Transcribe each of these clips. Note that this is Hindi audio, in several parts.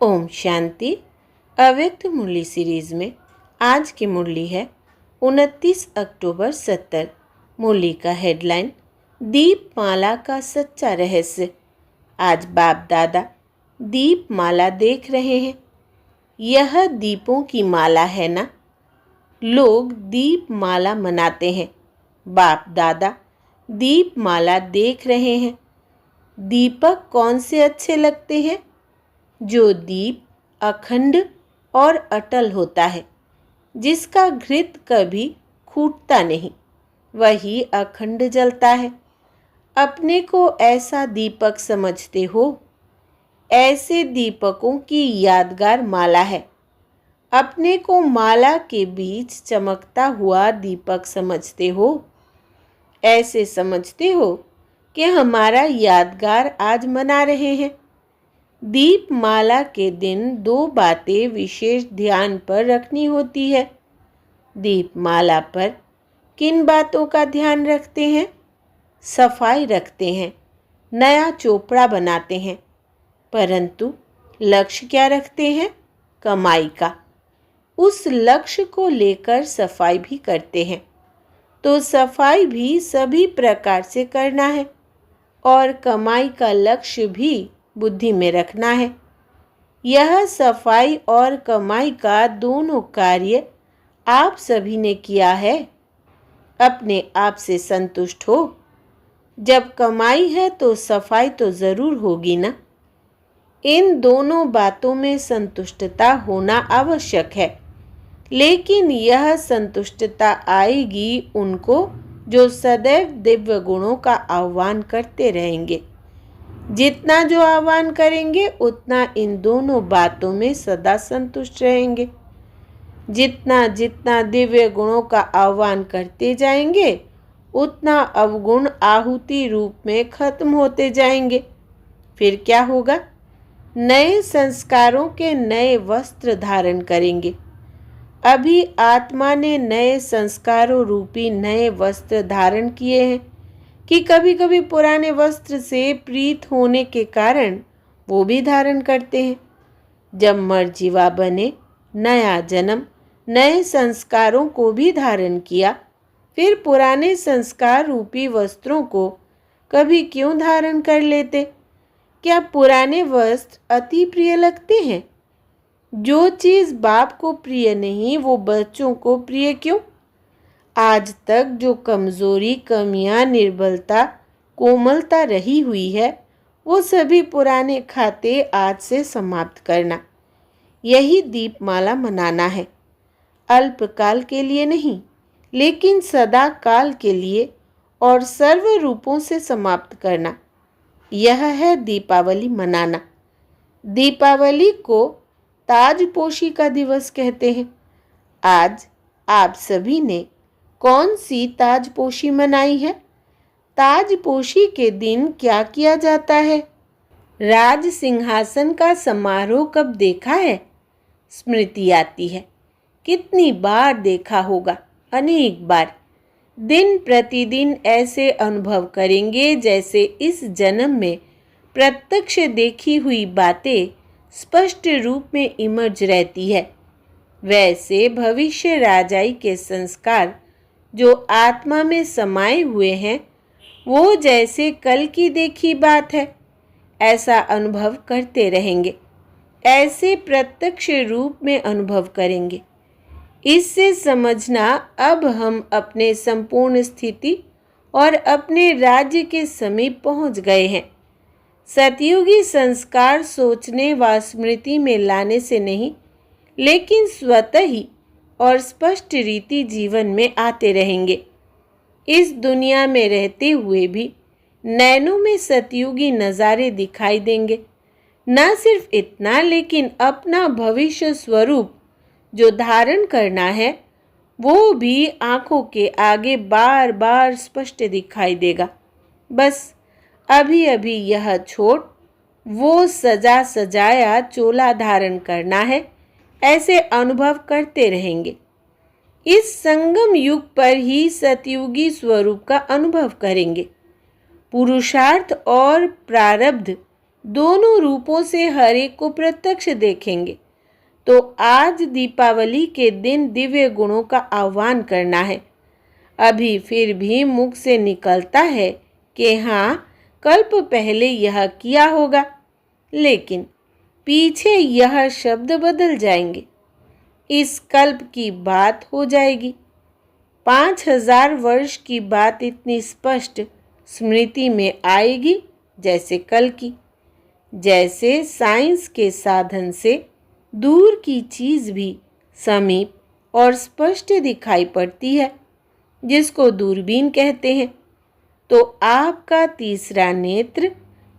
ओम शांति। अव्यक्त मुरली सीरीज में आज की मुरली है 29 अक्टूबर 70। मुरली का हेडलाइन दीप माला का सच्चा रहस्य। आज बाप दादा दीप माला देख रहे हैं। यह दीपों की माला है ना। लोग दीप माला मनाते हैं। बाप दादा दीप माला देख रहे हैं। दीपक कौन से अच्छे लगते हैं? जो दीप अखंड और अटल होता है, जिसका घृत कभी फूटता नहीं, वही अखंड जलता है। अपने को ऐसा दीपक समझते हो? ऐसे दीपकों की यादगार माला है। अपने को माला के बीच चमकता हुआ दीपक समझते हो? ऐसे समझते हो कि हमारा यादगार आज मना रहे हैं। दीप माला के दिन दो बातें विशेष ध्यान पर रखनी होती है। दीप माला पर किन बातों का ध्यान रखते हैं? सफाई रखते हैं, नया चोपड़ा बनाते हैं, परंतु लक्ष्य क्या रखते हैं? कमाई का। उस लक्ष्य को लेकर सफाई भी करते हैं। तो सफाई भी सभी प्रकार से करना है और कमाई का लक्ष्य भी बुद्धि में रखना है। यह सफाई और कमाई का दोनों कार्य आप सभी ने किया है। अपने आप से संतुष्ट हो। जब कमाई है तो सफाई तो जरूर होगी ना। इन दोनों बातों में संतुष्टता होना आवश्यक है, लेकिन यह संतुष्टता आएगी उनको जो सदैव दिव्य गुणों का आह्वान करते रहेंगे। जितना जो आह्वान करेंगे उतना इन दोनों बातों में सदा संतुष्ट रहेंगे। जितना जितना दिव्य गुणों का आह्वान करते जाएंगे उतना अवगुण आहुति रूप में खत्म होते जाएंगे। फिर क्या होगा? नए संस्कारों के नए वस्त्र धारण करेंगे। अभी आत्मा ने नए संस्कारों रूपी नए वस्त्र धारण किए हैं कि कभी कभी पुराने वस्त्र से प्रीत होने के कारण वो भी धारण करते हैं। जब मर्जीवा बने, नया जन्म, नए संस्कारों को भी धारण किया, फिर पुराने संस्कार रूपी वस्त्रों को कभी क्यों धारण कर लेते? क्या पुराने वस्त्र अति प्रिय लगते हैं? जो चीज बाप को प्रिय नहीं वो बच्चों को प्रिय क्यों? आज तक जो कमजोरी, कमियां, निर्बलता, कोमलता रही हुई है वो सभी पुराने खाते आज से समाप्त करना। यही दीपमाला मनाना है। अल्पकाल के लिए नहीं, लेकिन सदा काल के लिए और सर्व रूपों से समाप्त करना। यह है दीपावली मनाना। दीपावली को ताजपोशी का दिवस कहते हैं। आज आप सभी ने कौन सी ताजपोशी मनाई है? ताजपोशी के दिन क्या किया जाता है? राज सिंहासन का समारोह कब देखा है? स्मृति आती है। कितनी बार देखा होगा? अनेक बार। दिन प्रतिदिन ऐसे अनुभव करेंगे जैसे इस जन्म में प्रत्यक्ष देखी हुई बातें स्पष्ट रूप में इमर्ज रहती है। वैसे भविष्य राजाई के संस्कार जो आत्मा में समाये हुए हैं वो जैसे कल की देखी बात है, ऐसा अनुभव करते रहेंगे। ऐसे प्रत्यक्ष रूप में अनुभव करेंगे। इससे समझना अब हम अपने संपूर्ण स्थिति और अपने राज्य के समीप पहुंच गए हैं। सतयुगी संस्कार सोचने व स्मृति में लाने से नहीं, लेकिन स्वतः ही और स्पष्ट रीति जीवन में आते रहेंगे। इस दुनिया में रहते हुए भी नैनों में सतयुगी नज़ारे दिखाई देंगे। न सिर्फ इतना, लेकिन अपना भविष्य स्वरूप जो धारण करना है वो भी आंखों के आगे बार बार स्पष्ट दिखाई देगा। बस अभी अभी यह छोड़ वो सजा सजाया चोला धारण करना है, ऐसे अनुभव करते रहेंगे। इस संगम युग पर ही सतयुगी स्वरूप का अनुभव करेंगे। पुरुषार्थ और प्रारब्ध दोनों रूपों से हर एक को प्रत्यक्ष देखेंगे। तो आज दीपावली के दिन दिव्य गुणों का आह्वान करना है। अभी फिर भी मुख से निकलता है कि हाँ, कल्प पहले यह किया होगा, लेकिन पीछे यह शब्द बदल जाएंगे। इस कल्प की बात हो जाएगी। 5000 वर्ष की बात इतनी स्पष्ट स्मृति में आएगी जैसे कल की। जैसे साइंस के साधन से दूर की चीज़ भी समीप और स्पष्ट दिखाई पड़ती है, जिसको दूरबीन कहते हैं। तो आपका तीसरा नेत्र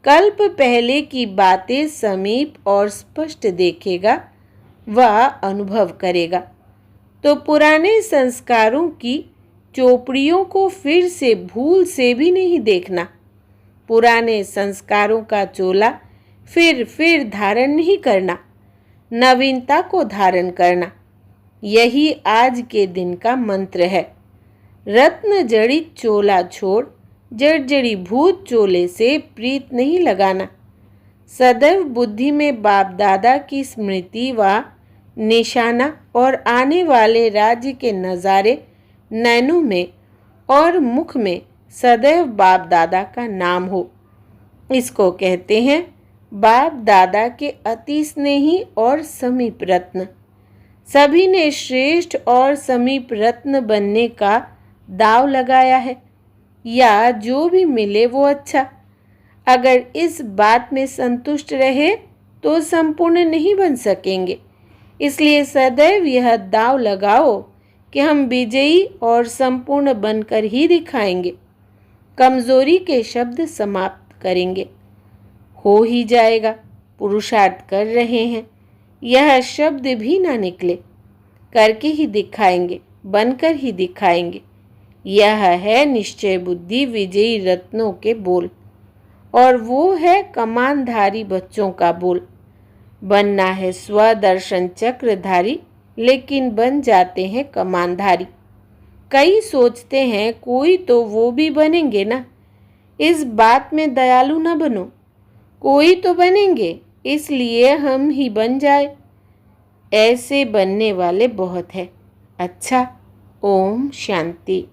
कल्प पहले की बातें समीप और स्पष्ट देखेगा, वह अनुभव करेगा। तो पुराने संस्कारों की चोपड़ियों को फिर से भूल से भी नहीं देखना। पुराने संस्कारों का चोला फिर धारण नहीं करना, नवीनता को धारण करना। यही आज के दिन का मंत्र है। रत्न जड़ित चोला छोड़ जड़जड़ी भूत चोले से प्रीत नहीं लगाना। सदैव बुद्धि में बाप दादा की स्मृति व निशाना और आने वाले राज्य के नज़ारे नैनों में और मुख में सदैव बाप दादा का नाम हो। इसको कहते हैं बाप दादा के अति स्नेही और समीप रत्न। सभी ने श्रेष्ठ और समीप रत्न बनने का दाव लगाया है, या जो भी मिले वो अच्छा। अगर इस बात में संतुष्ट रहे तो संपूर्ण नहीं बन सकेंगे। इसलिए सदैव यह दाव लगाओ कि हम विजयी और संपूर्ण बनकर ही दिखाएंगे। कमजोरी के शब्द समाप्त करेंगे। हो ही जाएगा, पुरुषार्थ कर रहे हैं, यह शब्द भी ना निकले। करके ही दिखाएंगे, बनकर ही दिखाएंगे। यह है निश्चय बुद्धि विजयी रत्नों के बोल, और वो है कमानधारी बच्चों का बोल। बनना है स्वदर्शन चक्रधारी, लेकिन बन जाते हैं कमानधारी। कई सोचते हैं कोई तो वो भी बनेंगे ना। इस बात में दयालु न बनो। कोई तो बनेंगे, इसलिए हम ही बन जाए। ऐसे बनने वाले बहुत हैं। अच्छा, ओम शांति।